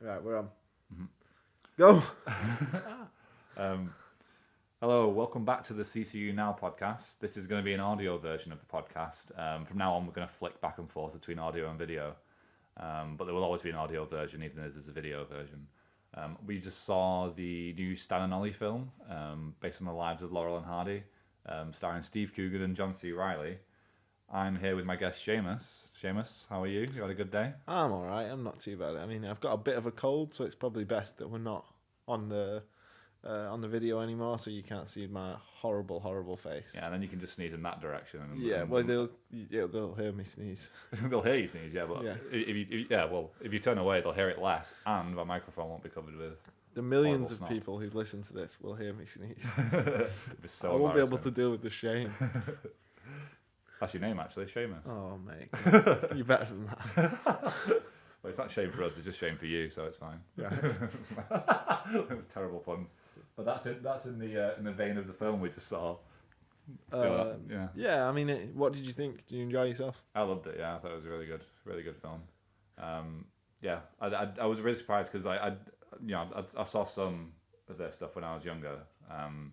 Right, we're on. Mhm. Go. Hello, welcome back to the CCU Now podcast. This is going to be an audio version of the podcast. From now on, we're going to flick back and forth between audio and video, but there will always be an audio version, even if there's a video version. We just saw the new Stan and Ollie film, based on the lives of Laurel and Hardy, starring Steve Coogan and John C. Reilly. I'm here with my guest Seamus. Seamus, how are you? You had a good day? I'm all right. I'm not too bad. I mean, I've got a bit of a cold, so it's probably best that we're not on the video anymore, so you can't see my horrible face. Yeah, and then you can just sneeze in that direction. Yeah, well, they'll hear me sneeze. They'll hear you sneeze, yeah, but Yeah. if you turn away, they'll hear it less, and my microphone won't be covered with. The millions Horrible of snot. people who listen to this will hear me sneeze. It'd be so I won't be able to embarrassing. deal with the shame. That's your name, actually, Seamus. Oh, mate. You're better than that. Well, it's not shame for us; it's just shame for you, so it's fine. Right. It's terrible puns, but that's it. That's in the vein of the film we just saw. Yeah, Yeah, I mean, what did you think? Did you enjoy yourself? I loved it. Yeah, I thought it was a really good film. Yeah, I was really surprised because I saw some of their stuff when I was younger, and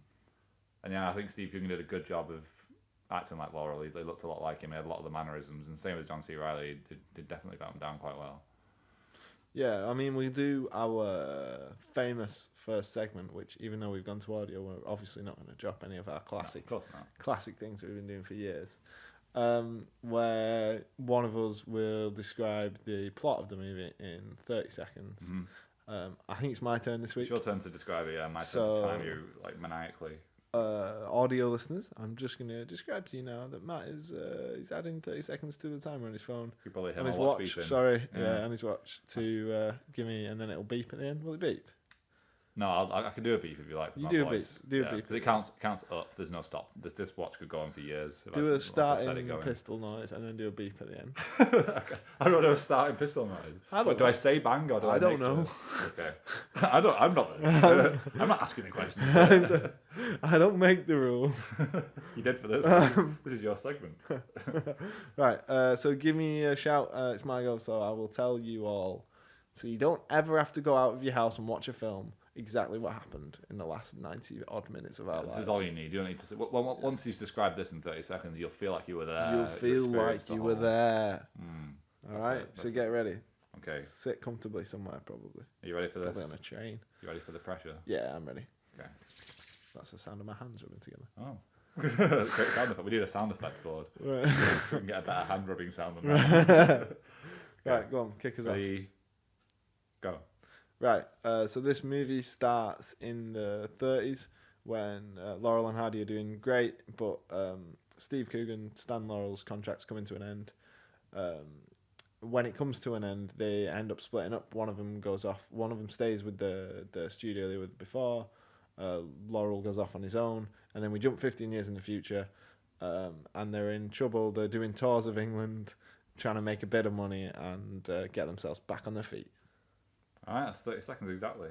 yeah, I think Steve Coogan did a good job of acting like Laurel. They looked a lot like him. He had a lot of the mannerisms, and same with John C. Reilly. Did definitely got him down quite well. Yeah, I mean, we do our famous first segment, which even though we've gone to audio, we're obviously not going to drop any of our No, classic of course not. things that we've been doing for years. Where one of us will describe the plot of the movie in 30 seconds. Mm-hmm. I think it's my turn this week. It's your turn to describe it. Yeah, my turn So- to time you like maniacally. Audio listeners, I'm just going to describe to you now that Matt is he's adding 30 seconds to the timer on his phone. You probably hear On my his watch watch, beeping. sorry, Yeah. yeah, on his watch to give me, and then it'll beep at the end. Will it beep? No, I can do a beep if you like. with You my do a voice. beep, do a Yeah, beep. 'cause it counts up. There's no stop. This watch could go on for years. if Do I- a once I've set it starting going. pistol noise and then do a beep at the end. I don't know a starting pistol noise. I don't What, do know. I say bang or do I? I don't make know. the- Okay. I'm not. I'm not asking the questions. I don't make the rules. You did for this. This is your segment. Right, so give me a shout. It's my go, so I will tell you all. So you don't ever have to go out of your house and watch a film exactly what happened in the last 90 odd minutes of our This lives. is all you need. You don't need to. Once he's described this in 30 seconds, you'll feel like you were there. You'll feel like you were there. All That's right, it. so That's get ready. Okay. Sit comfortably somewhere, probably. Are you ready for this? Probably on a train. You ready for the pressure? Yeah, I'm ready. Okay. That's the sound of my hands rubbing together. Oh. Great sound effect. We need a sound effect board. Right, So we can get a better hand rubbing sound than that. right, go on, kick us off. Ready? Go. Right, so this movie starts in the 30s when Laurel and Hardy are doing great, but Steve Coogan, Stan Laurel's contract's coming to an end. When it comes to an end, they end up splitting up. One of them goes off. One of them stays with the studio they were before. Laurel goes off on his own, and then we jump 15 years in the future, and they're in trouble. They're doing tours of England, trying to make a bit of money and get themselves back on their feet. All right, that's 30 seconds exactly.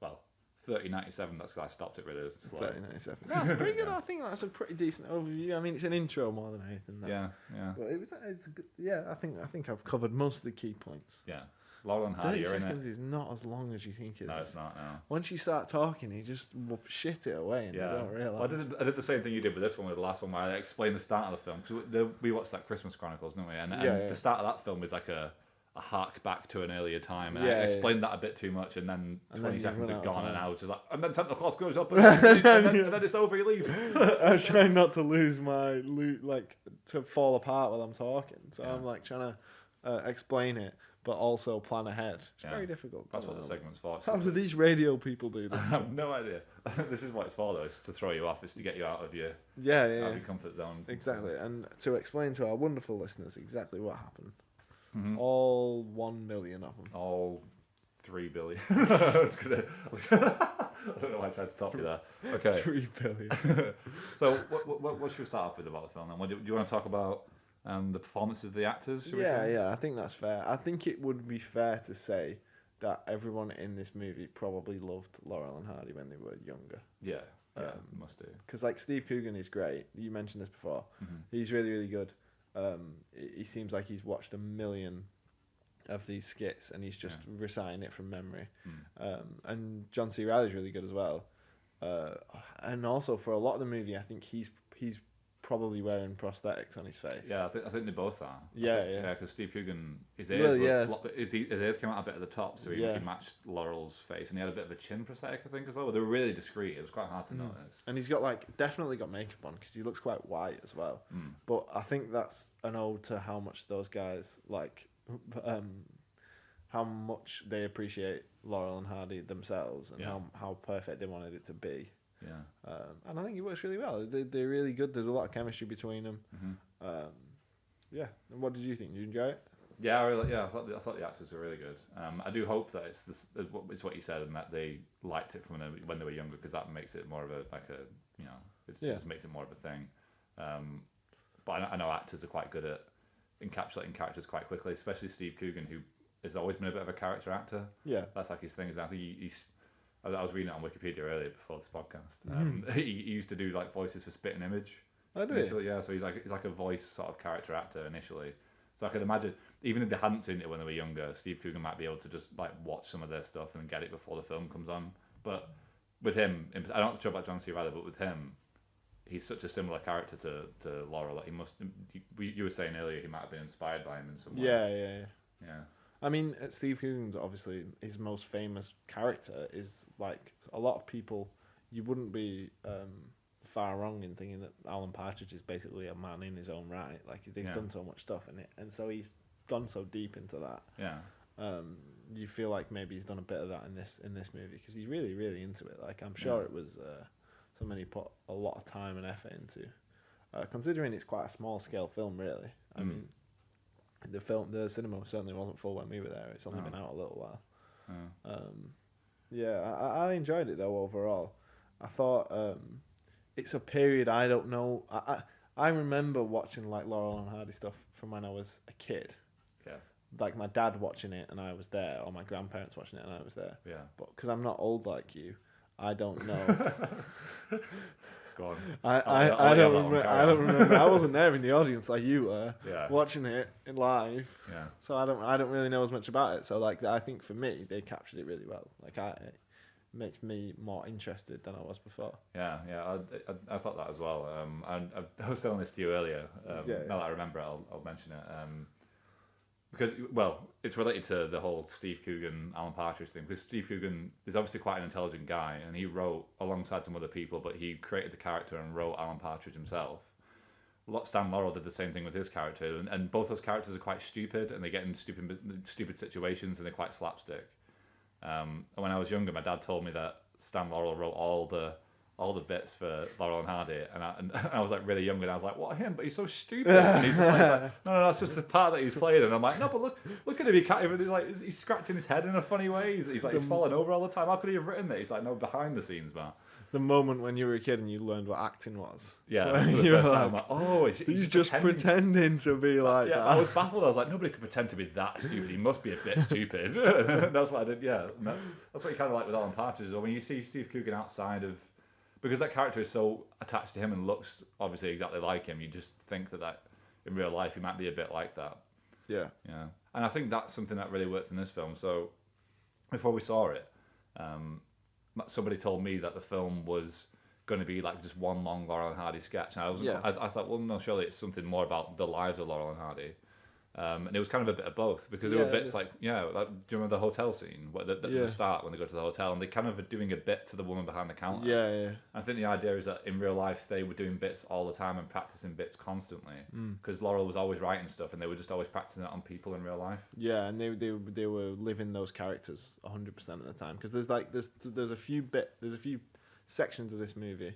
Well, 30:97. That's because I stopped it really slow. 3097. That's pretty good. I think that's a pretty decent overview. I mean, it's an intro more than anything. That. Yeah, yeah, But it's good. Yeah, I think I've covered most of the key points. yeah. Laurel and 30 Hardy are in seconds it. is not as long as you think it is. No, it's not. No. Once you start talking, you just shit it away and Yeah. you don't Well, realise. I did the same thing you did with this one, with the last one, where I explained the start of the film. Because we watched that Christmas Chronicles, didn't we? And Yeah. the start of that film is like a hark back to an earlier time. And Yeah, I yeah. explained that a bit too much, and then And 20 then seconds you had run out of gone, and time. I was just like, and then Santa Claus goes up, and then it's over, he leaves. I was trying not to lose my to fall apart while I'm talking. So Yeah. I'm like trying to explain it, but also plan ahead. It's Yeah. very difficult. That's what the segment's for. How do these radio people do I this? have no idea. This is what it's for, though. It's to throw you off. It's to get you out of your Yeah, out yeah, of yeah. your comfort zone. Exactly, and to explain to our wonderful listeners exactly what happened. Mhm. All 1 million of them. All 3 billion. I don't know why I tried to stop you there. Okay. 3 billion. So what should we start off with about the film? Then? Do you want to talk about the performances of the actors? Should we say? Yeah, I think that's fair. I think it would be fair to say that everyone in this movie probably loved Laurel and Hardy when they were younger. Yeah. Must do. Because like Steve Coogan is great. You mentioned this before. Mhm. He's really, really good. He seems like he's watched a million of these skits, and he's just Yeah. reciting it from memory. Mm. And John C. Reilly's really good as well. And also for a lot of the movie, I think he's probably wearing prosthetics on his face. Yeah, I think they both are. Yeah. Because Steve Coogan, his Well, ears his ears came out a bit at the top, so he Yeah. matched Laurel's face, and he had a bit of a chin prosthetic, I think, as well. But they were really discreet. It was quite hard to notice. And he's got definitely got makeup on because he looks quite white as well. But I think that's an ode to how much those guys how much they appreciate Laurel and Hardy themselves, and how perfect they wanted it to be. Yeah. And I think it works really well. They're really good. There's a lot of chemistry between them. Yeah. And what did you think? Did you enjoy it? Yeah, I thought the actors were really good. I do hope that it's what you said, and that they liked it from when they were younger, because that makes it more of it just makes it more of a thing. But I know actors are quite good at encapsulating characters quite quickly, especially Steve Coogan, who has always been a bit of a character actor. Yeah, that's like his thing. I think I was reading it on Wikipedia earlier before this podcast. He used to do like voices for Spit and Image. Oh, did initially, yeah. So he's like a voice sort of character actor initially. So I could imagine, even if they hadn't seen it when they were younger, Steve Coogan might be able to just like watch some of their stuff and get it before the film comes on. But with him, I'm not sure about John C. Reilly, but with him, he's such a similar character to Laurel that he must. You were saying earlier he might have been inspired by him in some way. Yeah. I mean, Steve Coogan's obviously his most famous character is like a lot of people. You wouldn't be far wrong in thinking that Alan Partridge is basically a man in his own right. Like they've done so much stuff in it, and so he's gone so deep into that. Yeah. You feel like maybe he's done a bit of that in this movie because he's really really into it. Like I'm sure it was something he put a lot of time and effort into. Considering it's quite a small scale film, really. I mean, the cinema certainly wasn't full when we were there. It's only been out a little while. I enjoyed it though overall. I thought it's a period I don't know. I remember watching like Laurel and Hardy stuff from when I was a kid. Yeah. Like my dad watching it and I was there, or my grandparents watching it and I was there. Yeah. But because I'm not old like you, I don't know. Go on. I don't remember. I wasn't there in the audience like you were, watching it in live. Yeah. So I don't really know as much about it. So like I think for me, they captured it really well. Like it makes me more interested than I was before. Yeah. I thought that as well. I was telling this to you earlier. Now that I remember it, I'll mention it. Because, well, it's related to the whole Steve Coogan, Alan Partridge thing, because Steve Coogan is obviously quite an intelligent guy, and he wrote alongside some other people, but he created the character and wrote Alan Partridge himself. Stan Laurel did the same thing with his character, and both those characters are quite stupid, and they get in stupid situations, and they're quite slapstick. And when I was younger, my dad told me that Stan Laurel wrote all the bits for Laurel and Hardy, and I was like really young, and I was like, "What, him? But he's so stupid." And he's just like, "No, that's just the part that he's played." And I'm like, "No, but look at him. He can't even. He's scratching his head in a funny way. He's falling over all the time. How could he have written that?" He's like, "No, behind the scenes, man." The moment when you were a kid and you learned what acting was. Yeah, you were like, I'm like, "Oh, he's just pretending to be like that." I was baffled. I was like, "Nobody could pretend to be that stupid. He must be a bit stupid." That's what I did. Yeah, and that's what you kind of like with Alan Partridge. When you see Steve Coogan outside of. Because that character is so attached to him and looks obviously exactly like him, you just think that in real life he might be a bit like that. Yeah. Yeah. And I think that's something that really worked in this film. So before we saw it, somebody told me that the film was going to be like just one long Laurel and Hardy sketch. And I thought, well, no, surely it's something more about the lives of Laurel and Hardy. And it was kind of a bit of both, because there were bits like, do you remember the hotel scene at the start when they go to the hotel, and they kind of are doing a bit to the woman behind the counter. Yeah. I think the idea is that in real life they were doing bits all the time and practicing bits constantly, because Laurel was always writing stuff and they were just always practicing it on people in real life. Yeah, and they were living those characters 100% of the time, because there's a few sections of this movie,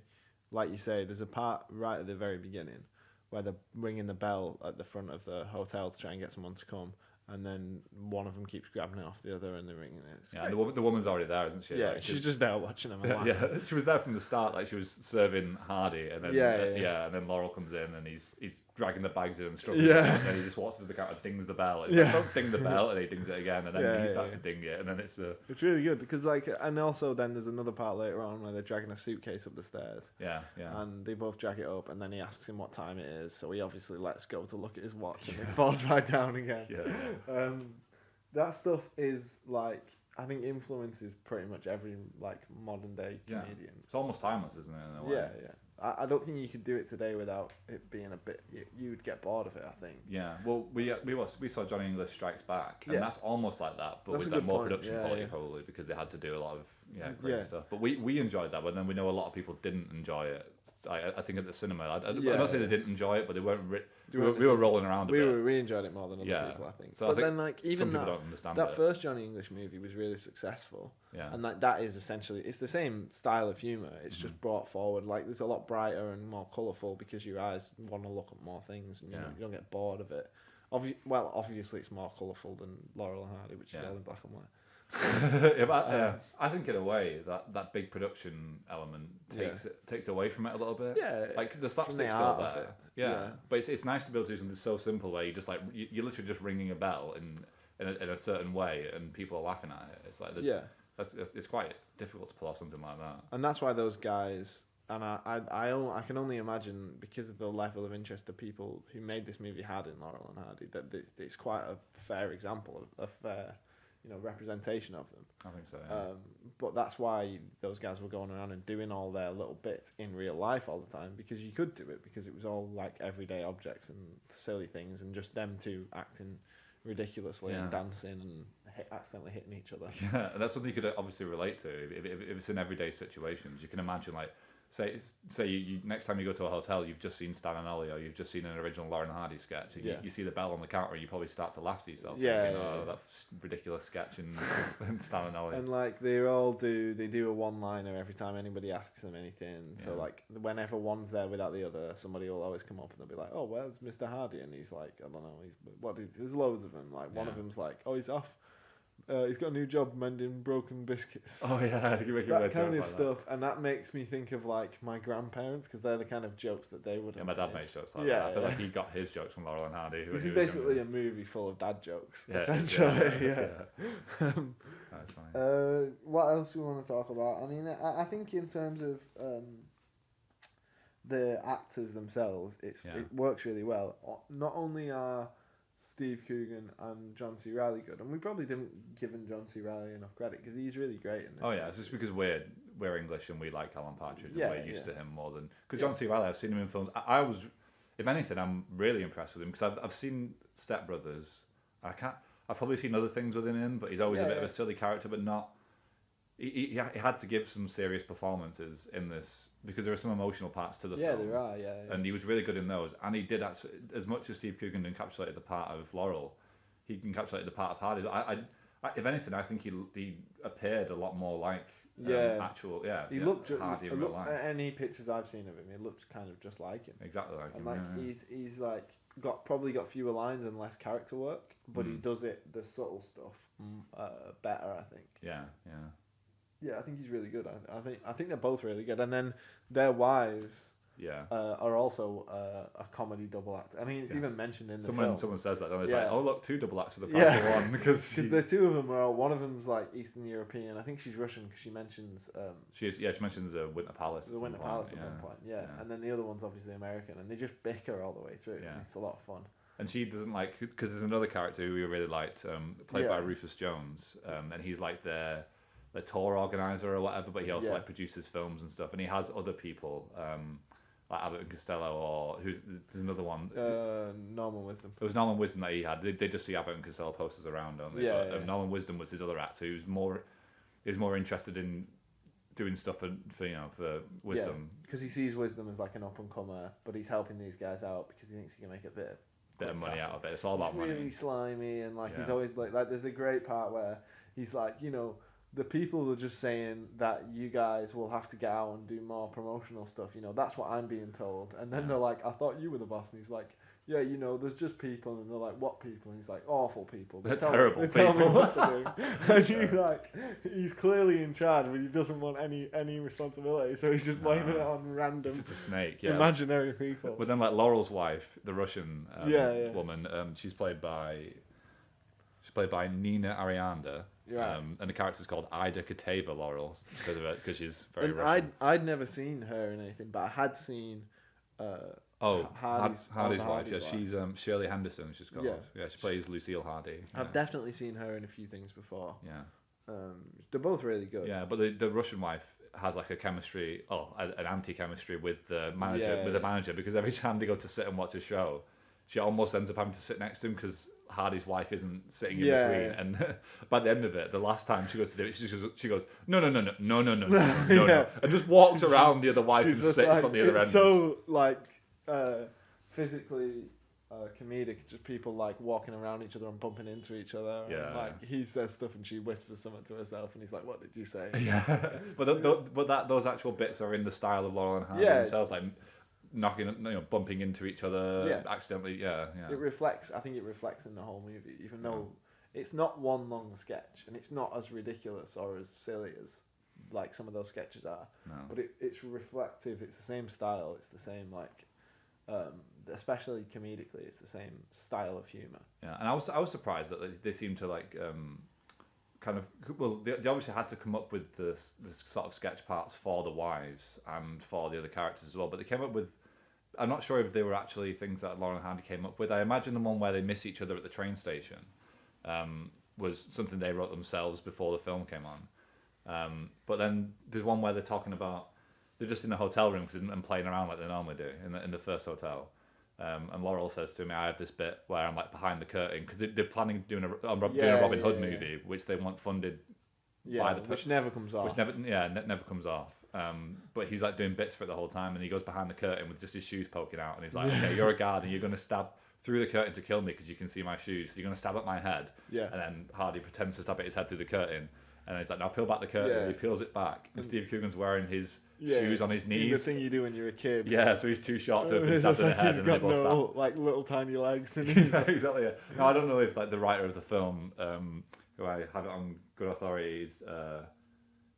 like you say, there's a part right at the very beginning where they're ringing the bell at the front of the hotel to try and get someone to come, and then one of them keeps grabbing it off the other and they're ringing it. Yeah, the woman's already there, isn't she? Yeah, she's just there watching them. Yeah, she was there from the start. Like she was serving Hardy, and then and then Laurel comes in and he's dragging the bags in and struggling. Yeah. And then he just walks to the counter, dings the bell. It's like, don't ding the bell, and he dings it again, and then he starts to ding it, and then it's really good, because and also then there's another part later on where they're dragging a suitcase up the stairs. Yeah. And they both drag it up, and then he asks him what time it is, so he obviously lets go to look at his watch, and it falls right down again. Yeah. that stuff is like, I think influences pretty much every like modern day Yeah. comedian. It's almost timeless, isn't it? In a way? Yeah. I don't think you could do it today without it being a bit. You'd get bored of it, I think. Yeah. Well, we saw Johnny English Strikes Back, and Yeah. that's almost like that, but That's with a like good more point. production Yeah, quality yeah. probably because they had to do a lot of crazy Yeah. stuff. But we enjoyed that, but then we know a lot of people didn't enjoy it. I think at the cinema, I'm Yeah, not saying yeah. they didn't enjoy it, but they weren't. They We weren't were rolling around a bit. We enjoyed it more than other Yeah. people, I think. So I But think then like even Some people that don't understand that it. first Johnny English movie was really successful. Yeah. And like that is essentially, it's the same style of humor. It's Mm-hmm. just brought forward. Like there's a lot brighter and more colourful because your eyes want to look at more things, and Yeah. you don't get bored of it. Obviously it's more colourful than Laurel and Hardy, which is Yeah. all in black and white. I think in a way that big production element takes away from it a little bit. Yeah, like the from the slapstick's still art of there. it. Yeah. Yeah. But it's nice to be able to do something so simple where you just like you're literally just ringing a bell in a certain way and people are laughing at it. It's like Yeah. it's quite difficult to pull off something like that. And that's why those guys, and I can only imagine, because of the level of interest the people who made this movie had in Laurel and Hardy, that it's quite a fair example, a fair, representation of them. I think so. Yeah. But that's why those guys were going around and doing all their little bits in real life all the time, because you could do it, because it was all like everyday objects and silly things, and just them two acting ridiculously and dancing and accidentally hitting each other. Yeah, and that's something you could obviously relate to if it's in everyday situations. You can imagine, like, say you next time you go to a hotel, you've just seen Stan and Ollie, or you've just seen an original Lauren and Hardy sketch, and you see the bell on the counter, you probably start to laugh to yourself. Yeah, thinking, yeah. that ridiculous sketch in Stan and Ollie. And like they do a one-liner every time anybody asks them anything. So like whenever one's there without the other, somebody will always come up and they'll be like, "Oh, where's Mr. Hardy?" And he's like, "I don't know. There's loads of them. Like one of them's like, "Oh, he's off. He's got a new job mending broken biscuits." Oh yeah, that kind of stuff, and that makes me think of like my grandparents, because they're the kind of jokes that they would. Yeah, my dad makes jokes like that. I feel like he got his jokes from Laurel and Hardy. This is basically a movie full of dad jokes, Yeah, essentially. Yeah. That's funny. What else do we want to talk about? I mean, I think in terms of the actors themselves, it works really well. Not only are Steve Coogan and John C. Reilly good, and we probably didn't give John C. Reilly enough credit, because he's really great in this. Oh yeah, it's just because we're English and we like Alan Partridge, and we're used to him more than because John C. Reilly. I've seen him in films. I was, if anything, I'm really impressed with him, because I've seen Step Brothers. I've probably seen other things within him, but he's always a bit of a silly character, but not. He had to give some serious performances in this, because there are some emotional parts to the film. Yeah, there are, yeah. And he was really good in those. And he did actually, as much as Steve Coogan encapsulated the part of Laurel, he encapsulated the part of Hardy. I if anything, I think he appeared a lot more like actual, He looked Hardy in real life. Any pictures I've seen of him, he looked kind of just like him. Exactly like him. And like he's like probably got fewer lines and less character work, but he does the subtle stuff better, I think. Yeah. Yeah, I think he's really good. I think they're both really good, and then their wives are also a comedy double act. I mean, it's even mentioned in the film. Someone says that, and it's like, oh look, two double acts for the price Yeah. of one, because the two of them are. One of them's like Eastern European. I think she's Russian, because she mentions. She mentions the Winter Palace. The Winter Palace at one point, yeah. And then the other one's obviously American, and they just bicker all the way through. Yeah. And it's a lot of fun. And she doesn't like, because there's another character who we really liked, played by Rufus Jones, and he's like the tour organizer or whatever, but he also like produces films and stuff, and he has other people like Abbott and Costello, or there's another one. Norman Wisdom. It was Norman Wisdom that he had. They just see Abbott and Costello posters around, don't they? But Norman Wisdom was his other actor, who's more interested in doing stuff for Wisdom. Because he sees Wisdom as like an up and comer, but he's helping these guys out because he thinks he can make a bit of money out of it. It's all about money. Really slimy, and like he's always like there's a great part where he's like, the people are just saying that you guys will have to get out and do more promotional stuff. That's what I'm being told. And then they're like, I thought you were the boss. And he's like, yeah, there's just people. And they're like, what people? And he's like, awful people. They're terrible people. Tell me what to do. And he's clearly in charge, but he doesn't want any responsibility. So he's just blaming it on random It's just a snake, imaginary people. But then like Laurel's wife, the Russian woman, she's played by Nina Arianda. And the character's called Ida Kateva Laurel because she's very Russian. I'd never seen her in anything, but I had seen Oh, Hardy's wife. Hardy's Yeah, she's Shirley Henderson. She's called. Yeah, she plays Lucille Hardy. I've definitely seen her in a few things before. Yeah. They're both really good. Yeah, but the Russian wife has like a chemistry, an anti-chemistry with the manager, because every time they go to sit and watch a show, she almost ends up having to sit next to him because Hardy's wife isn't sitting in between. Yeah. And by the end of it, the last time she goes to do it, she goes no, and just walks around the other wife and sits on the other end. It's so like physically comedic, just people like walking around each other and bumping into each other. Yeah. And, like he says stuff and she whispers something to herself, and he's like, "What did you say?" Yeah. but those actual bits are in the style of Laurel and Hardy themselves, like bumping into each other accidentally. Yeah. It reflects. I think it reflects in the whole movie, even though it's not one long sketch and it's not as ridiculous or as silly as like some of those sketches are. No. But it's reflective. It's the same style. It's the same like. Especially comedically, it's the same style of humor. Yeah, and I was surprised that they seemed to like kind of they obviously had to come up with this sort of sketch parts for the wives and for the other characters as well. But they came up with, I'm not sure if they were actually things that Laurel and Hardy came up with. I imagine the one where they miss each other at the train station was something they wrote themselves before the film came on. But then there's one where they're talking about. They're just in the hotel room and playing around like they normally do in the first hotel. And Laurel says to me, I have this bit where I'm like behind the curtain because they're planning doing a Robin Hood movie, which they want funded by the which never comes off. Never comes off. But he's like doing bits for it the whole time, and he goes behind the curtain with just his shoes poking out, and he's like, okay, you're a guard and you're going to stab through the curtain to kill me because you can see my shoes, so you're going to stab at my head. Yeah. And then Hardy pretends to stab at his head through the curtain. And he's like, now peel back the curtain. Yeah. He peels it back. And Steve Coogan's wearing his shoes on his knees. The thing you do when you're a kid. Yeah, so he's too short to have been stabbed in the head. He's got no, like, little tiny legs. And exactly, yeah. No, I don't know if like the writer of the film, who I have it on good authority, is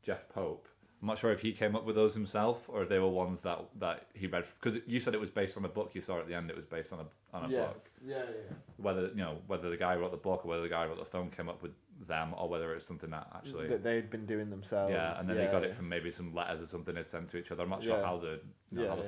Jeff Pope. I'm not sure if he came up with those himself or if they were ones that he read. Because you said it was based on a book. You saw at the end it was based on a book. Yeah. Whether the guy who wrote the book or whether the guy who wrote the film came up with them or whether it's something that actually that they'd been doing themselves. Yeah, and then they got it from maybe some letters or something they'd sent to each other. I'm not sure how the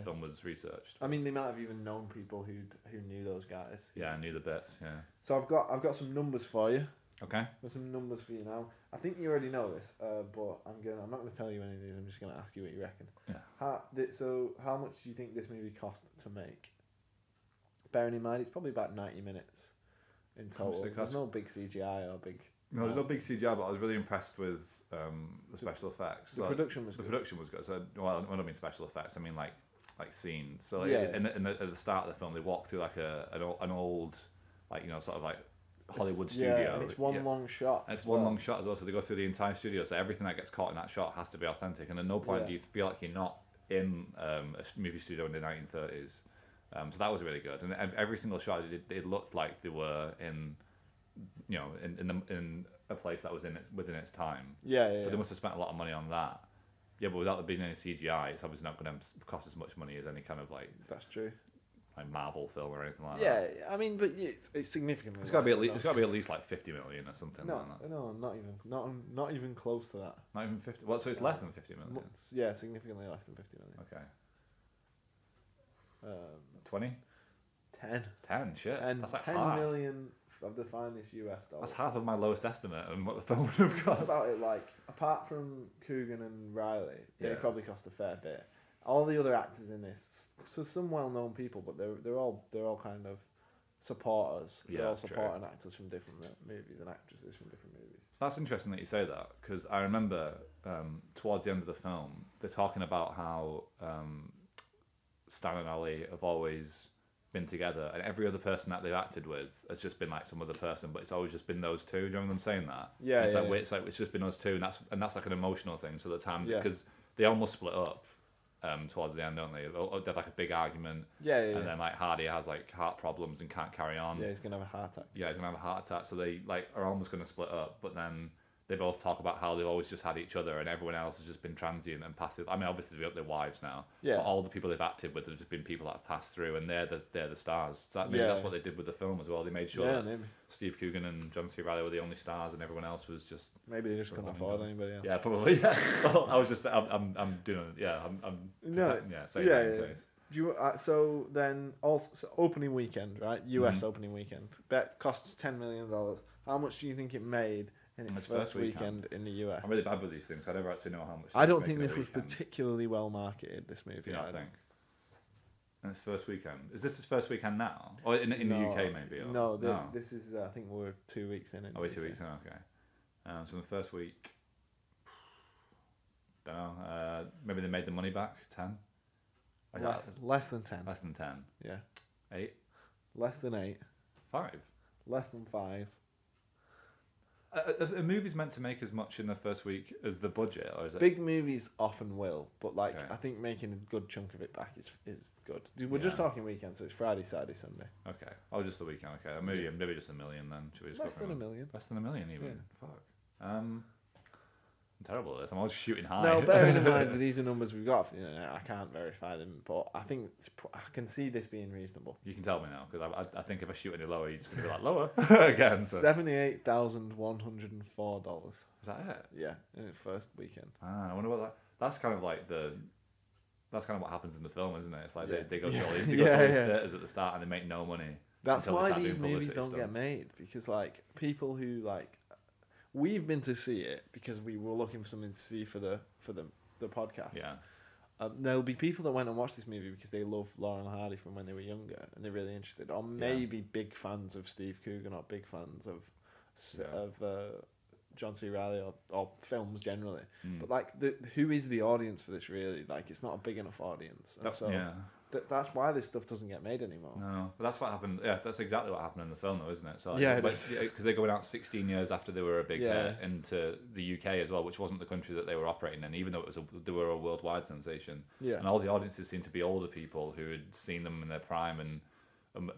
film was researched. I mean, they might have even known people who knew those guys. Yeah, knew the bits. Yeah. So I've got some numbers for you. Okay. There's some numbers for you now. I think you already know this, but I'm not gonna tell you any of these. I'm just gonna ask you what you reckon. Yeah. How much do you think this movie cost to make? Bearing in mind, it's probably about 90 minutes in total. There's no big CGI or big. No, there's no big CGI, but I was really impressed with the special effects. The production was good. The production was good. So, well, I don't mean special effects. I mean like scenes. So at the start of the film, they walk through like an old, sort of like Hollywood studio. Yeah, and it's one long shot. And it's one long shot as well. So they go through the entire studio. So everything that gets caught in that shot has to be authentic. And at no point do you feel like you're not in a movie studio in the 1930s. So that was really good. And every single shot, it looked like they were in a place that was within its time. Yeah. So they must have spent a lot of money on that. Yeah, but without there being any CGI, it's obviously not going to cost as much money as any kind of like. That's true. Like Marvel film or anything like that. Yeah, I mean, but it's significantly. It's got to be at least like 50 million or something. No, like that. No, not even close to that. Not even 50. Well, so it's less than 50 million. Yeah, significantly less than 50 million. Okay. 20. 10. Shit. That's like 10 half. million. I've defined this US dollars. That's half of my lowest estimate and what the film would have cost. About it, like apart from Coogan and Riley, they probably cost a fair bit. All the other actors in this, so some well-known people, but they're all kind of supporters. They're all supporting actors from different movies and actresses from different movies. That's interesting that you say that because I remember towards the end of the film, they're talking about how Stan and Ollie have always been together, and every other person that they've acted with has just been like some other person, but it's always just been those two. Do you remember them saying that? Yeah, it's just been us two, and that's like an emotional thing. So the time because they almost split up. Towards the end, don't they? They have like a big argument. And then like Hardy has like heart problems and can't carry on. Yeah, he's gonna have a heart attack. Yeah, he's gonna have a heart attack. So they like are almost gonna split up, but then they both talk about how they've always just had each other, and everyone else has just been transient and passive. I mean, obviously they've got their wives now. Yeah. But all the people they've acted with have just been people that have passed through, and they're the stars. So maybe that's what they did with the film as well. They made sure that Steve Coogan and John C. Reilly were the only stars, and everyone else was just. Maybe they just couldn't afford anybody else. Yeah, probably. Yeah. Well, I was just. I'm doing. Yeah. I'm. No. Yeah. Do you, so then also so opening weekend, right? US opening weekend. Bet costs $10 million. How much do you think it made in its first weekend in the US? I'm really bad with these things. I never actually know how much. I don't think this was particularly well marketed. This movie, I think. And its first weekend. Is this its first weekend now, or in the UK maybe? Or? No, this is. I think we're 2 weeks in. Oh, we're 2 weeks in. Okay. So the first week, don't know. Maybe they made the money back. 10. Less than 10. Less than 10. Yeah. 8. Less than 8. 5. Less than 5. A movie's meant to make as much in the first week as the budget, or is it? Big movies often will, but like I think making a good chunk of it back is good. We're just talking weekend, so it's Friday, Saturday, Sunday. Okay. Oh, just the weekend. Okay. Maybe just $1 million then. Should we just Less than $1 million. Less than $1 million even. Yeah. Fuck. I'm terrible at this. I'm always shooting high. No, bearing in mind these are numbers we've got off the internet, I can't verify them, but I think I can see this being reasonable. You can tell me now, because I think if I shoot any lower, you're just going to be like, lower again. So. $78,104. Is that it? Yeah, in its first weekend. I wonder what that... That's kind of like That's kind of what happens in the film, isn't it? It's like they go to all these theatres at the start and they make no money. That's why these movies don't get made, because like people who like... We've been to see it because we were looking for something to see for the podcast. Yeah. There'll be people that went and watched this movie because they love Laurel and Hardy from when they were younger and they're really interested, or maybe big fans of Steve Coogan or big fans of John C. Reilly or films generally. But like, who is the audience for this really? Like, it's not a big enough audience, and that's why this stuff doesn't get made anymore. No, but that's what happened. Yeah, that's exactly what happened in the film, though, isn't it? So like, yeah, because they're going out 16 years after they were a big hit into the UK as well, which wasn't the country that they were operating in, even though they were a worldwide sensation. Yeah, and all the audiences seemed to be older people who had seen them in their prime and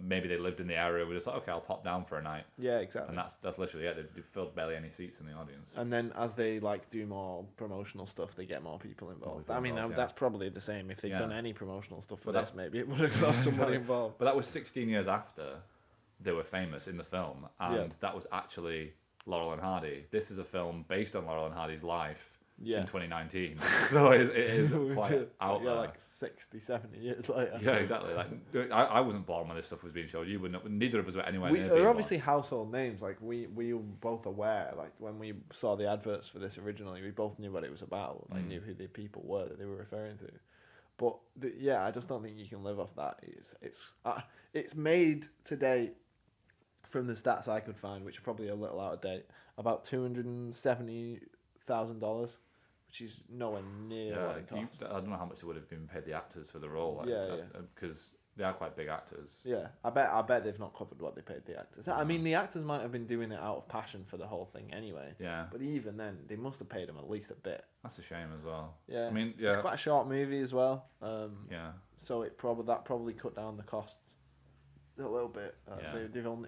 maybe they lived in the area. We're just like, okay, I'll pop down for a night. Yeah, exactly. And that's literally it. They filled barely any seats in the audience. And then as they like do more promotional stuff, they get more people involved. That's probably the same. If they'd done any promotional stuff for this, maybe it would have got somebody involved. But that was 16 years after they were famous in the film, and that was actually Laurel and Hardy. This is a film based on Laurel and Hardy's life. In 2019, so it is quite out there. Like 60, 70 years later. Yeah, exactly. Like I wasn't born when this stuff was being shown. You wouldn't. Neither of us were anywhere near. They're obviously household names. Like we were both aware. Like when we saw the adverts for this originally, we both knew what it was about. Like knew who the people were that they were referring to. But I just don't think you can live off that. It's made today, from the stats I could find, which are probably a little out of date, about $270,000. Which is nowhere near what it costs. I don't know how much they would have been paid the actors for the role. Because they are quite big actors. Yeah, I bet they've not covered what they paid the actors. I mean, the actors might have been doing it out of passion for the whole thing anyway. Yeah. But even then, they must have paid them at least a bit. That's a shame as well. Yeah. I mean, it's quite a short movie as well. Yeah. So that probably cut down the costs a little bit. I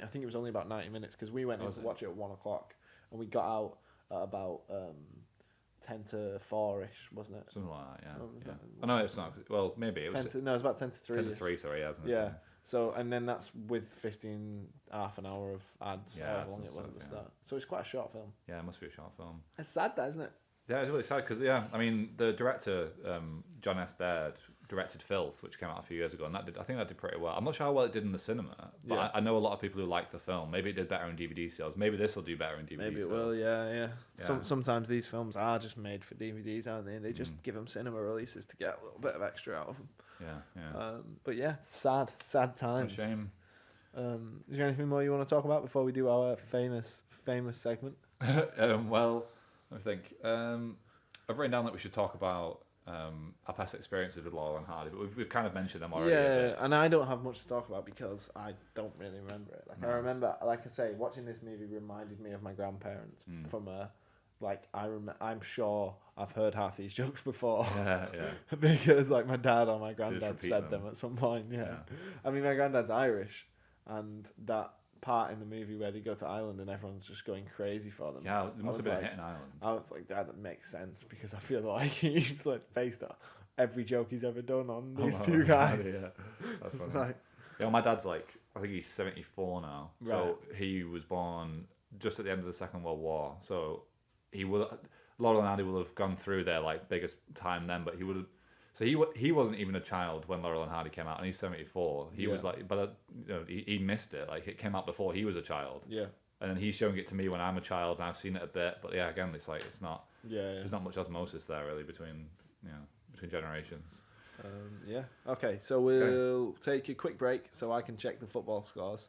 think it was only about 90 minutes because we went in to watch it at 1:00 and we got out at about 10 to 4-ish, wasn't it? Something like that, yeah. Oh, no, it's not. Well, maybe it was... it was about 10 to 3. 10 to 3, sorry, yeah. Yeah. So, and then that's with half an hour of ads, however long it was at the start. So it's quite a short film. Yeah, it must be a short film. It's sad, that, isn't it? Yeah, it's really sad because, I mean, the director, John S. Baird, directed Filth, which came out a few years ago, and I think that did pretty well. I'm not sure how well it did in the cinema, but I know a lot of people who like the film. Maybe it did better in DVD sales. Maybe this will do better in DVD sales. Maybe it will, yeah. Sometimes these films are just made for DVDs, aren't they? They just give them cinema releases to get a little bit of extra out of them. Yeah. But yeah, sad times. What a shame. Is there anything more you want to talk about before we do our famous segment? Well, I think I've written down that we should talk about our past experiences with Laurel and Hardy, but we've kind of mentioned them already. Yeah, and I don't have much to talk about because I don't really remember it. I remember, like I say, watching this movie reminded me of my grandparents from I'm sure I've heard half these jokes before. Yeah. Because like my dad or my granddad said them at some point. Yeah. I mean, my granddad's Irish, and that part in the movie where they go to Ireland and everyone's just going crazy for them. Yeah, there must have been a hit in Ireland. I was like, that makes sense because I feel like he's like based on every joke he's ever done on these two guys. Yeah, that's funny. My dad's like, I think he's 74 now. Right. So he was born just at the end of the Second World War. So Laurel and Hardy will have gone through their like biggest time then, but he would have So he wasn't even a child when Laurel and Hardy came out, and he's 74. He was like, but he missed it. Like it came out before he was a child. Yeah. And then he's showing it to me when I'm a child, and I've seen it a bit. But yeah, again, it's like it's not. Yeah. There's not much osmosis there really between generations. Yeah. Okay. So we'll take a quick break so I can check the football scores.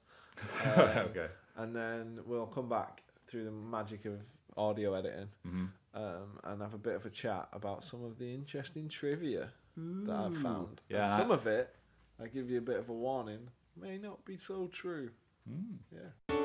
Okay. And then we'll come back through the magic of audio editing and have a bit of a chat about some of the interesting trivia that I've found. Yeah. And some of it, I give you a bit of a warning, may not be so true. Yeah.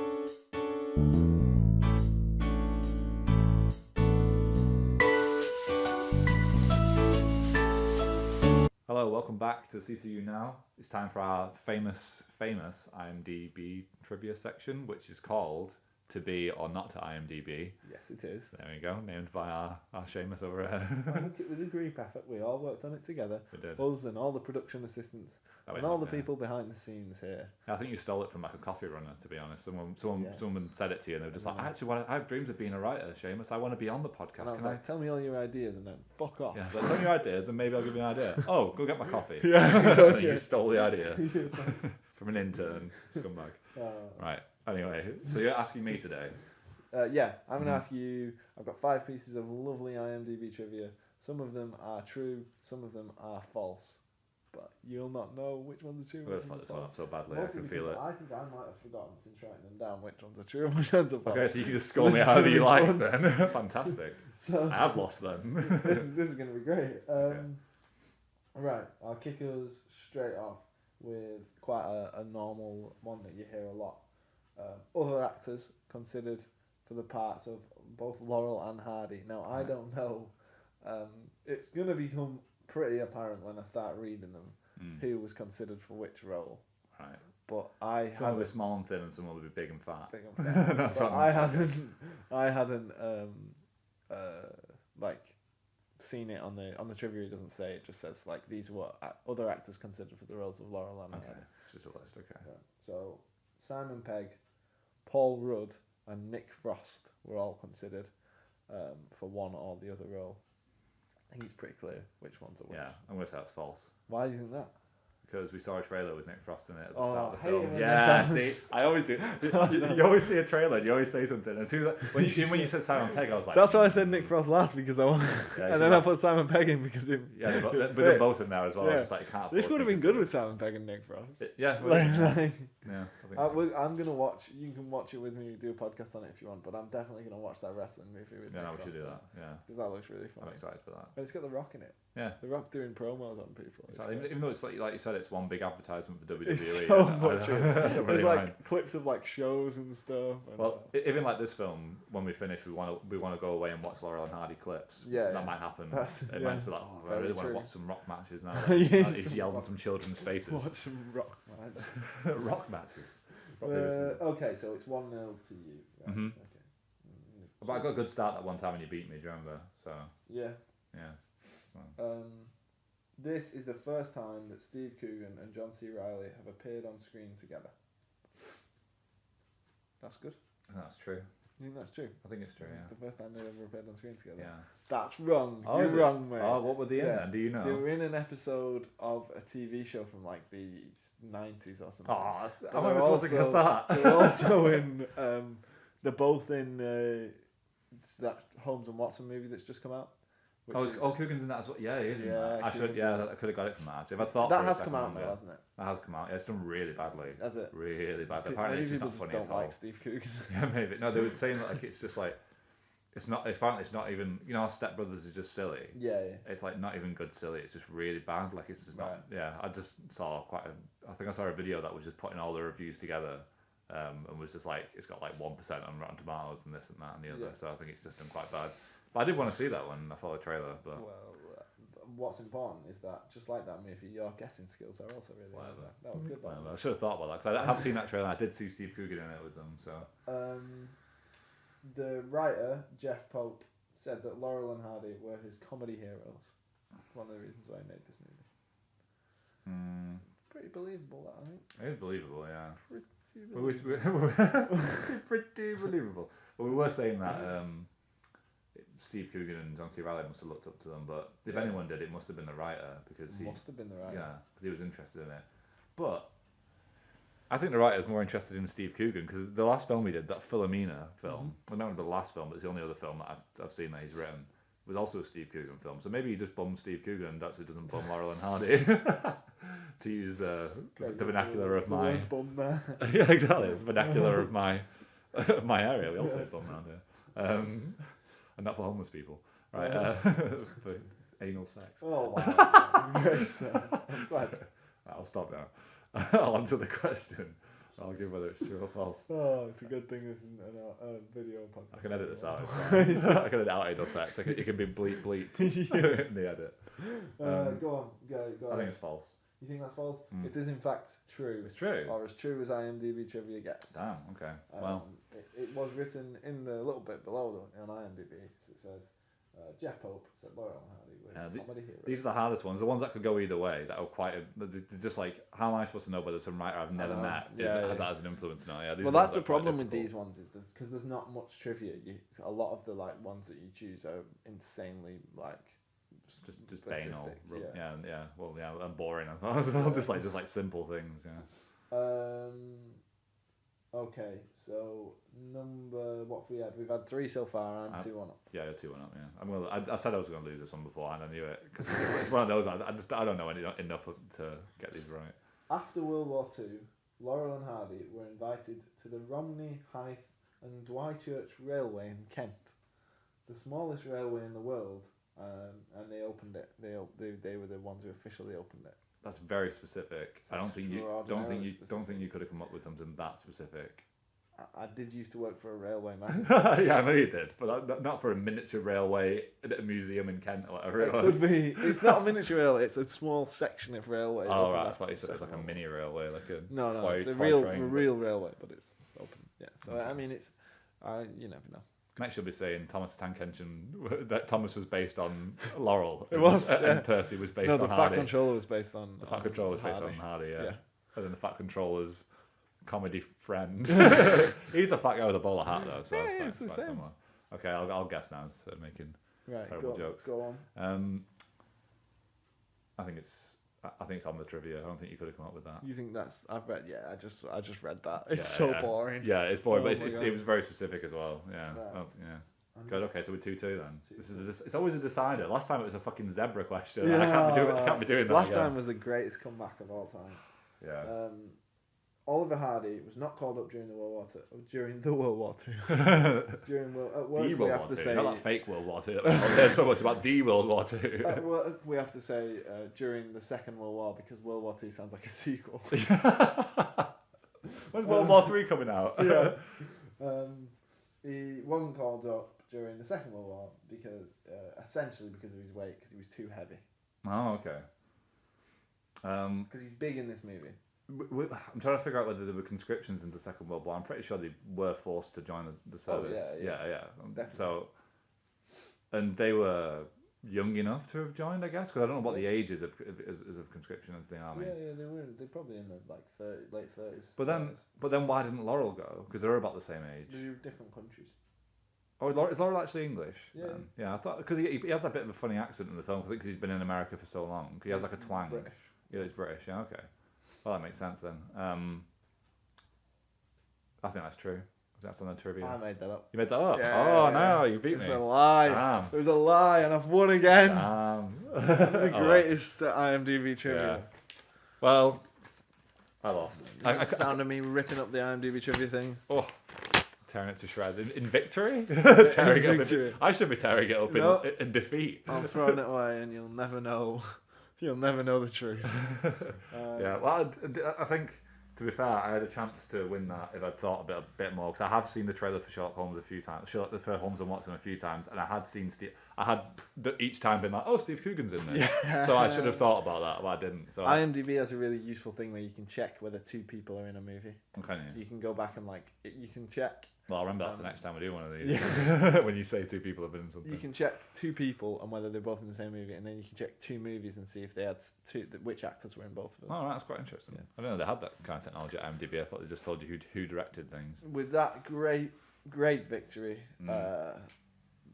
Hello, welcome back to CCU Now. It's time for our famous IMDb trivia section, which is called To Be or Not to IMDb. Yes, it is. There we go, named by our Seamus over here. I think it was a group effort. We all worked on it together. We did. Us and all the production assistants and all the people behind the scenes here. I think you stole it from like a coffee runner, to be honest. Someone said it to you and they were just like, I have dreams of being a writer, Seamus. I want to be on the podcast. And I was like, tell me all your ideas and then fuck off. Yeah, tell me your ideas and maybe I'll give you an idea. Oh, go get my coffee. Yeah. You stole the idea from an intern, scumbag. Right. Anyway, so you're asking me today. Yeah, I'm going to ask you. I've got 5 pieces of lovely IMDb trivia. Some of them are true, some of them are false. But you'll not know which ones are true. I'm going to fuck this one up so badly, Mostly I can feel it. I think I might have forgotten since writing them down which ones are true and which ones are false. Okay, so you can just score me however you like then. Fantastic. So, I have lost them. this is going to be great. Right, I'll kick us straight off with quite a normal one that you hear a lot. Other actors considered for the parts of both Laurel and Hardy. Now, I don't know. It's going to become pretty apparent when I start reading them who was considered for which role. Right. But I some will be small and thin, and some will be big and fat. Big and fat. That's but I hadn't like seen it on the trivia. It doesn't say. It just says like these were other actors considered for the roles of Laurel and Hardy. It's just a list. Okay. Yeah. So Simon Pegg, Paul Rudd, and Nick Frost were all considered for one or the other role. I think it's pretty clear which ones are which. Yeah, I'm going to say that's false. Why do you think that? Because we saw a trailer with Nick Frost in it at the start of the I hate film. it when Yeah, that see, I always do. You always see a trailer and you always say something. And when you said Simon Pegg, I was like... That's why I said Nick Frost last, because I want... and then I put Simon Pegg in because it with them both in there as well. I was just like, you can't this would have been good with Simon Pegg and Nick Frost. Yeah. I think so. I'm going to watch... You can watch it with me, do a podcast on it if you want, but I'm definitely going to watch that wrestling movie with Nick Frost. Yeah, we should do that, yeah. Because that looks really fun. I'm excited for that. And it's got The Rock in it. Yeah. The Rock doing promos on people. Exactly. Even though it's like you said, it's one big advertisement for WWE. It's so much. There's like mind. clips of like shows and stuff. And well, even like this film, when we finish, we want to go away and watch Laurel and Hardy clips. Yeah, that might happen. It might just be like, oh, I really want to watch some rock matches now. He's yelled in some children's faces. Watch some rock matches. Rock matches. Okay, so it's 1-0 to you. Right? Mm-hmm. Okay. But I got a good start that one time and you beat me. Do you remember? So yeah. So. This is the first time that Steve Coogan and John C. Reilly have appeared on screen together. That's good. That's true. You think that's true? I think it's true, It's the first time they've ever appeared on screen together. Yeah. That's wrong. Oh, You're wrong, mate. Oh, what were they in then? Do you know? They were in an episode of a TV show from like the 90s or something. Oh, how am I supposed to guess that? They're also in... they're both in that Holmes and Watson movie that's just come out. Coogan's in that as well. Yeah, he is in that. I could have got it from that. Actually. If I thought that has come out now, hasn't it? That has come out. Yeah, it's done really badly. Has it? Really badly. Apparently, it's not funny at all. Like Steve Coogan. Yeah, maybe. No, they were saying that like it's just like it's not. Apparently, it's not even. You know, how Step Brothers is just silly. Yeah. It's like not even good silly. It's just really bad. Like it's just not. Right. Yeah, I just saw I think I saw a video that was just putting all the reviews together. And was just like it's got like 1% on Rotten Tomatoes and this and that and the other. So I think it's just done quite bad. But I did want to see that one. I saw the trailer, but what's important is that just like that movie, your guessing skills are also really good. That was good. I should have thought about that because I have seen that trailer. I did see Steve Coogan in it with them. So the writer Jeff Pope said that Laurel and Hardy were his comedy heroes. One of the reasons why he made this movie. Pretty believable, that I think. It is believable, yeah. Pretty believable. Pretty believable. But we were saying that Steve Coogan and John C. Reilly must have looked up to them, but if Yeah. anyone did, it must have been the writer because he Must have been the writer. yeah, because he was interested in it. But I think the writer's more interested in Steve Coogan because the last film he did, that Philomena film, well, not the last film, but it's the only other film that I've seen that he's written, was also a Steve Coogan film. So maybe he just bummed Steve Coogan and actually doesn't bum Laurel and Hardy. To use the vernacular of my... bum there. Yeah, exactly. It's the vernacular of my area. We also bum around here. And not for homeless people. Right. For anal sex. Oh, wow. Yes, I'm glad. I'll stop now. I'll answer the question. I'll give whether it's true or false. Oh, it's a good thing this isn't a video podcast. I can edit this out. It's fine. I can edit out anal sex. It can be bleep in the edit. Go on. I think it's false. You think that's false? It is in fact true. It's true. Or as true as IMDb trivia gets. Damn. Okay. Well, it was written in the little bit below on IMDb. So it says Jeff Pope said Laurel and Hardy was comedy hero. these are the hardest ones. The ones that could go either way. That are quite. They're just like, how am I supposed to know whether some writer I've never met has that as an influence now? Yeah. Well, that's the problem with these ones is because there's not much trivia. A lot of the like ones that you choose are insanely like. Just banal, well, and boring. I thought as well, just like simple things, yeah. Okay, so what have we had? We've had 3 so far and 2 on up. Yeah, 2 on up. Yeah, I said I was going to lose this one beforehand. I knew it because it's one of those. I don't know enough to get these right. After World War II, Laurel and Hardy were invited to the Romney, Hythe, and Dwychurch Railway in Kent, the smallest railway in the world. And they opened it. They were the ones who officially opened it. That's very specific. I don't think you could have come up with something that specific. I did used to work for a railway, man. Yeah, I know you did, but not for a miniature railway at a museum in Kent or whatever. It could be. It's not a miniature railway. It's a small section of railway. Oh right, I thought you said it was like a mini railway, like a no, it's a real railway, but it's open. Yeah. So I mean, you never know. Next, you'll be saying Thomas Tank Engine that Thomas was based on Laurel. It was, and Percy was based on Hardy. No, the Fat Controller was based on. The Fat Controller was based on Hardy, yeah. And then the Fat Controller's comedy friend. He's a fat guy with a bowler hat though, so yeah, it's the same. Similar. Okay, I'll guess now instead of making terrible jokes. Go on. I think it's on the trivia. I don't think you could have come up with that. You think that's? I've read. Yeah, I just read that. It's so boring. Yeah, it's boring, but it was very specific as well. Yeah, yeah. Good. Okay, so we're 2-2 then. It's always a decider. Last time it was a fucking zebra question. Yeah. I can't be doing that. Last time was the greatest comeback of all time. Yeah. Oliver Hardy was not called up during the World War II. During World War we have to say, not that fake World War II. There's so much about the World War II. At work, we have to say during the Second World War because World War II sounds like a sequel. When's World War III coming out? Yeah. He wasn't called up during the Second World War because essentially because of his weight, because he was too heavy. Oh, okay. Because he's big in this movie. I'm trying to figure out whether there were conscriptions into the Second World War. I'm pretty sure they were forced to join the service. Oh, yeah. Definitely. So, and they were young enough to have joined, I guess, because I don't know what the age is of conscription into the army. Yeah, they were. They're probably in the late 30s. But then why didn't Laurel go? Because they're about the same age. They're different countries. Oh, is Laurel actually English? Yeah. Then? Yeah, I thought because he has that bit of a funny accent in the film. I think because he's been in America for so long. He has like a twang. British. Yeah, he's British. Yeah, okay. Well, that makes sense then. I think that's true. That's on the trivia. I made that up. You made that up? Yeah, no, you beat me. It's a lie. Damn. It was a lie, and I've won again. The greatest IMDb trivia. Yeah. Well, I lost. Sound of me ripping up the IMDb trivia thing. Oh, tearing it to shreds. In victory? Tearing it up. I should be tearing it up in defeat. I'm throwing it away, and you'll never know. You'll never know the truth. Yeah, well, I think, to be fair, I had a chance to win that if I'd thought a bit more, because I have seen the trailer for Sherlock Holmes a few times, for Holmes and Watson a few times, and I had seen each time been like, oh, Steve Coogan's in this. Yeah. So I should have thought about that, but I didn't. So IMDb has a really useful thing where you can check whether 2 people are in a movie. Okay. So you can go back and you can check. Well, I'll remember that for next time we do one of these. Yeah. When you say 2 people have been in something. You can check 2 people and whether they're both in the same movie, and then you can check 2 movies and see if they had which actors were in both of them. Oh, that's quite interesting. Yeah. I didn't know they had that kind of technology at IMDb. I thought they just told you who directed things. With that great victory,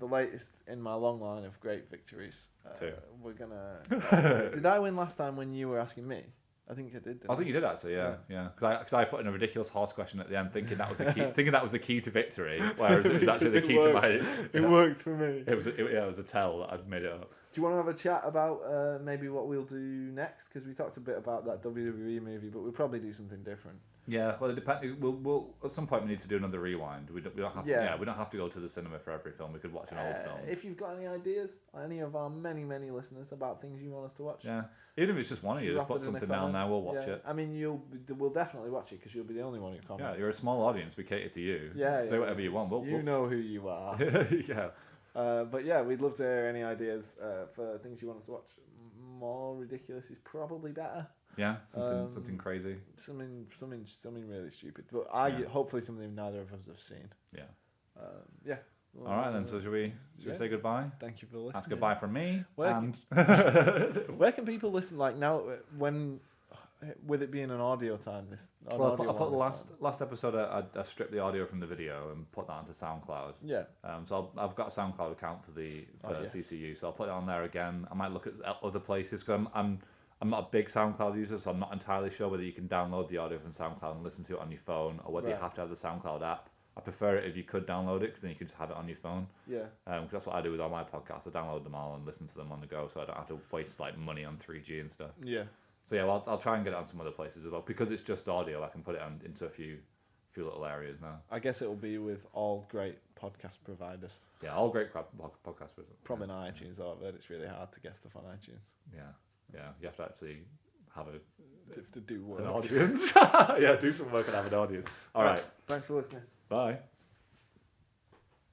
the latest in my long line of great victories. Two. We're gonna. Did I win last time when you were asking me? I think I did. I think you did actually, yeah. Because I put in a ridiculous horse question at the end, thinking that was the key, thinking that was the key to victory, whereas it was actually the key to my. It worked for me. It was a tell that I'd made it up. Do you want to have a chat about maybe what we'll do next? Because we talked a bit about that WWE movie, but we'll probably do something different. Yeah, well, it depends. We'll at some point we need to do another rewind. We don't have to, we don't have to go to the cinema for every film. We could watch an old film. If you've got any ideas, any of our many listeners about things you want us to watch, even if it's just one of you, just put something down there. We'll watch it. I mean, we'll definitely watch it because you'll be the only one who comments. Yeah, you're a small audience. We cater to you. Say whatever you want. You know who you are. Yeah. But yeah, we'd love to hear any ideas for things you want us to watch. More ridiculous is probably better. Yeah, something crazy. Something really stupid. But hopefully something neither of us have seen. Yeah. Yeah. All right then. So should we say goodbye? Thank you for listening. That's goodbye from me. Where can people listen? Like now, with it being an audio time, I put the last episode. I stripped the audio from the video and put that onto SoundCloud. Yeah. So I've got a SoundCloud account for CCU. So I'll put it on there again. I might look at other places because I'm not a big SoundCloud user, so I'm not entirely sure whether you can download the audio from SoundCloud and listen to it on your phone, or whether you have to have the SoundCloud app. I prefer it if you could download it, because then you can just have it on your phone. Yeah. Because that's what I do with all my podcasts. I download them all and listen to them on the go, so I don't have to waste like money on 3G and stuff. Yeah. So yeah, I'll try and get it on some other places as well. Because it's just audio, I can put it into a few little areas now. I guess it will be with all great podcast providers. Yeah, all great podcast providers. Probably on iTunes, though. I've heard it's really hard to get stuff on iTunes. Yeah, you have to actually have to do work. An audience. Yeah, do some work and have an audience. All right. Thanks for listening. Bye.